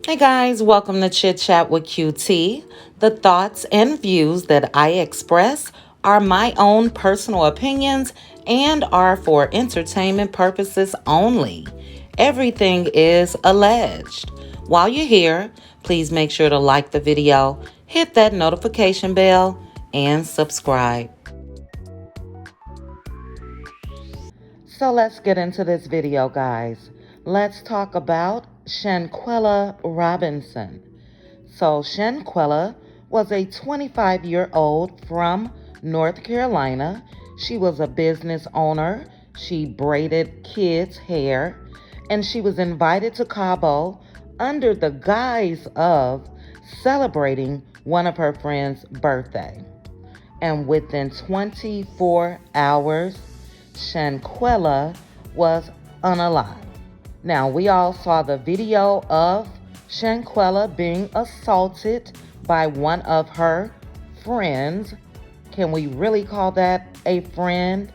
Hey guys, welcome to Chit Chat with QT. The thoughts and views that I express are my own personal opinions and are for entertainment purposes only. Everything is alleged. While you're here, please make sure to like the video, hit that notification bell, and subscribe. So let's get into this video, guys. Let's talk about Shanquella Robinson. So Shanquella was a 25-year-old from North Carolina. She was a business owner. She braided kids' hair, and she was invited to Cabo under the guise of celebrating one of her friend's birthday. And within 24 hours, Shanquella was unalive. Now, we all saw the video of Shanquella being assaulted by one of her friends. Can we really call that a friend?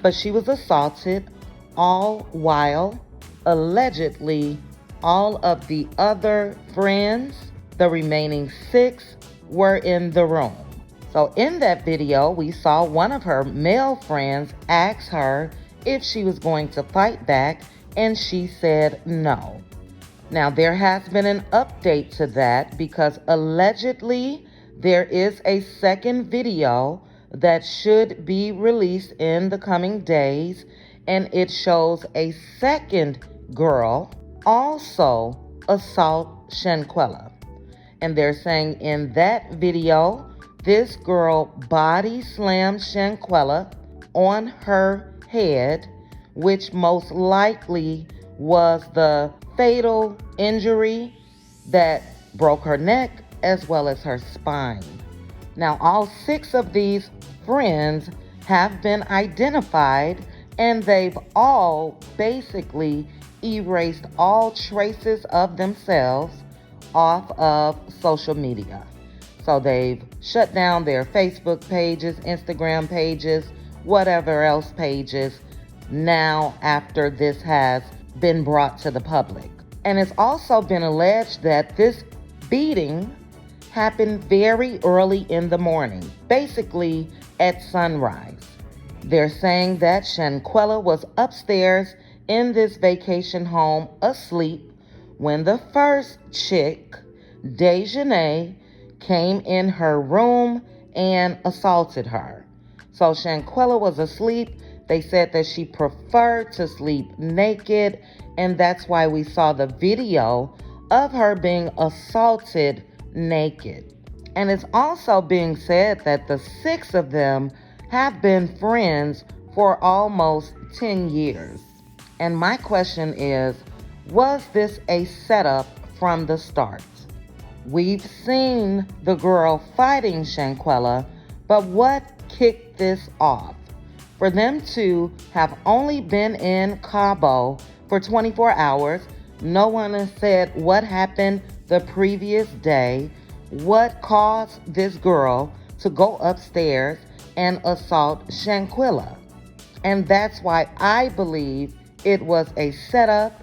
But she was assaulted, all while allegedly all of the other friends, the remaining 6, were in the room. So in that video, we saw one of her male friends ask her if she was going to fight back, and she said no. Now, there has been an update to that because allegedly there is a second video that should be released in the coming days, and it shows a second girl also assault Shanquella. And they're saying in that video, this girl body slammed Shanquella on her head, which most likely was the fatal injury that broke her neck as well as her spine. Now, all 6 of these friends have been identified, and they've all basically erased all traces of themselves off of social media. So they've shut down their Facebook pages, Instagram pages, whatever else pages now after this has been brought to the public. And it's also been alleged that this beating happened very early in the morning, basically at sunrise. They're saying that Shanquella was upstairs in this vacation home asleep when the first chick, Dejanay, came in her room and assaulted her. So Shanquella was asleep. They said that she preferred to sleep naked, and that's why we saw the video of her being assaulted naked. And it's also being said that the 6 of them have been friends for almost 10 years. And my question is, was this a setup from the start? We've seen the girl fighting Shanquella, but what kicked this off? For them to have only been in Cabo for 24 hours, no one has said what happened the previous day, what caused this girl to go upstairs and assault Shanquella. And that's why I believe it was a setup,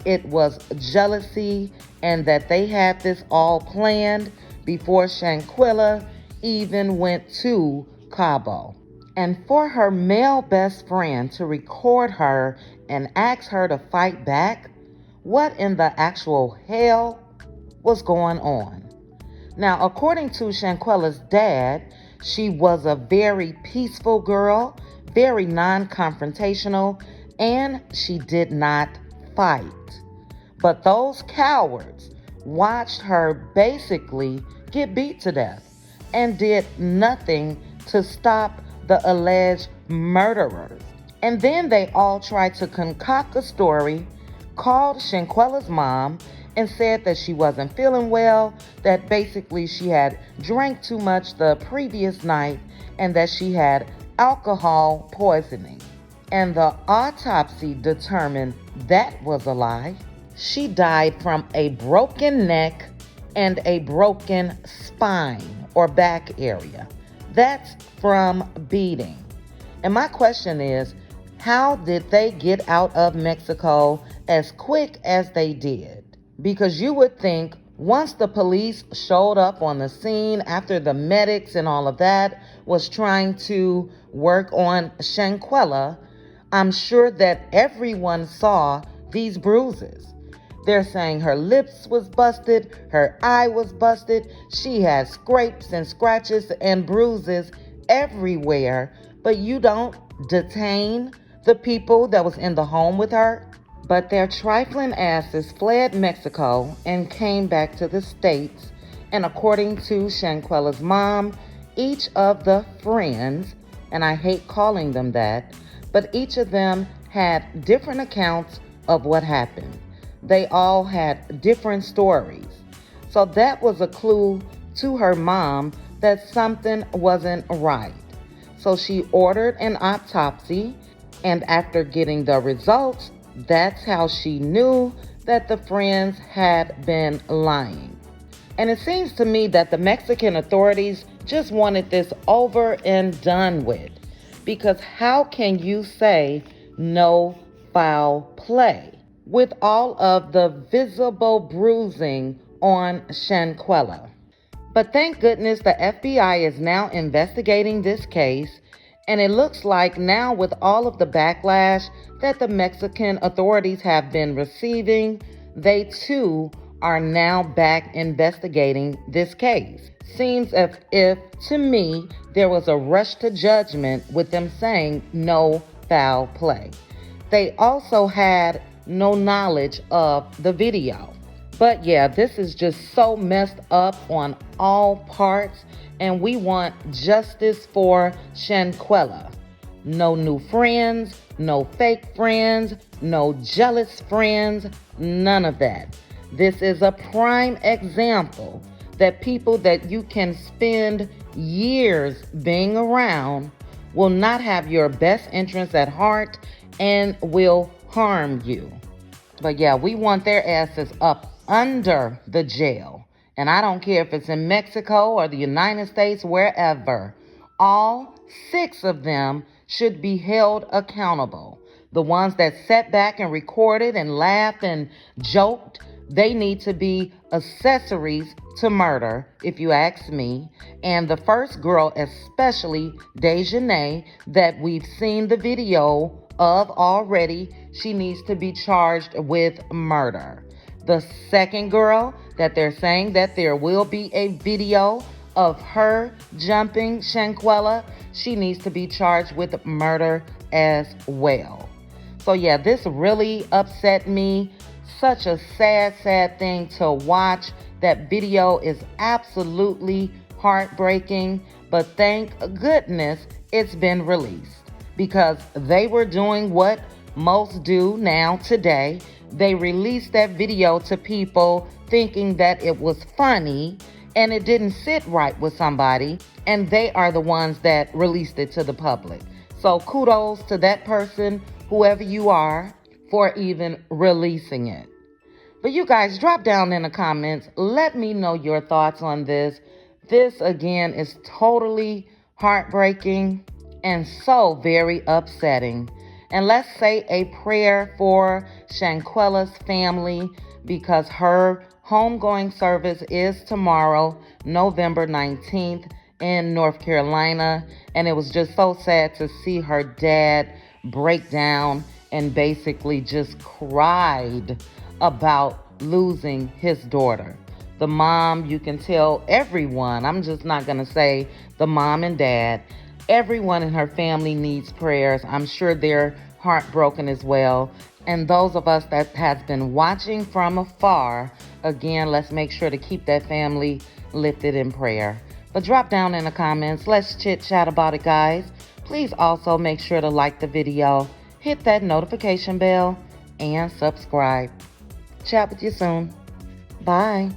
it was jealousy, and that they had this all planned before Shanquella even went to Cabo. And for her male best friend to record her and ask her to fight back, what in the actual hell was going on? Now, according to Shanquella's dad, she was a very peaceful girl, very non-confrontational, and she did not fight. But those cowards watched her basically get beat to death and did nothing to stop the alleged murderers. And then they all tried to concoct a story, called Shanquella's mom, and said that she wasn't feeling well, that basically she had drank too much the previous night, and that she had alcohol poisoning. And the autopsy determined that was a lie. She died from a broken neck and a broken spine or back area. That's from beating. And my question is, how did they get out of Mexico as quick as they did. Because you would think once the police showed up on the scene after the medics and all of that was trying to work on Shanquella, I'm sure that everyone saw these bruises. They're saying her lips was busted, her eye was busted, she had scrapes and scratches and bruises everywhere, but you don't detain the people that was in the home with her. But their trifling asses fled Mexico and came back to the States, and according to Shanquella's mom, each of the friends, and I hate calling them that, but each of them had different accounts of what happened. They all had different stories. So that was a clue to her mom that something wasn't right. So she ordered an autopsy, and after getting the results, that's how she knew that the friends had been lying. And it seems to me that the Mexican authorities just wanted this over and done with. Because how can you say no foul play with all of the visible bruising on Shanquella? But thank goodness the FBI is now investigating this case, and it looks like now with all of the backlash that the Mexican authorities have been receiving, they too are now back investigating this case. Seems as if, to me, there was a rush to judgment with them saying no foul play. They also had no knowledge of the video. But yeah, this is just so messed up on all parts, and we want justice for Shanquella. No new friends, no fake friends, no jealous friends, none of that. This is a prime example that people that you can spend years being around will not have your best interests at heart and will harm you. But yeah, we want their asses up under the jail. And I don't care if it's in Mexico or the United States, wherever. All 6 of them should be held accountable. The ones that sat back and recorded and laughed and joked, they need to be accessories to murder, if you ask me. And the first girl, especially Dejanay, that we've seen the video of already, she needs to be charged with murder. The second girl that they're saying that there will be a video of her jumping Shanquella, she needs to be charged with murder as well. So yeah, this really upset me. Such a sad, sad thing to watch. That video is absolutely heartbreaking, but thank goodness it's been released, because they were doing what most do now today. They released that video to people thinking that it was funny, and it didn't sit right with somebody, and they are the ones that released it to the public. So kudos to that person, whoever you are, for even releasing it. But you guys, drop down in the comments. Let me know your thoughts on this. This, again, is totally heartbreaking and so very upsetting. And let's say a prayer for Shanquella's family, because her homegoing service is tomorrow, November 19th in North Carolina. And it was just so sad to see her dad break down and basically just cried about losing his daughter. The mom, you can tell everyone, I'm just not going to say the mom and dad, everyone in her family needs prayers. I'm sure they're heartbroken as well. And those of us that has been watching from afar, again, let's make sure to keep that family lifted in prayer. But drop down in the comments. Let's chit chat about it, guys. Please also make sure to like the video, hit that notification bell, and subscribe. Chat with you soon. Bye.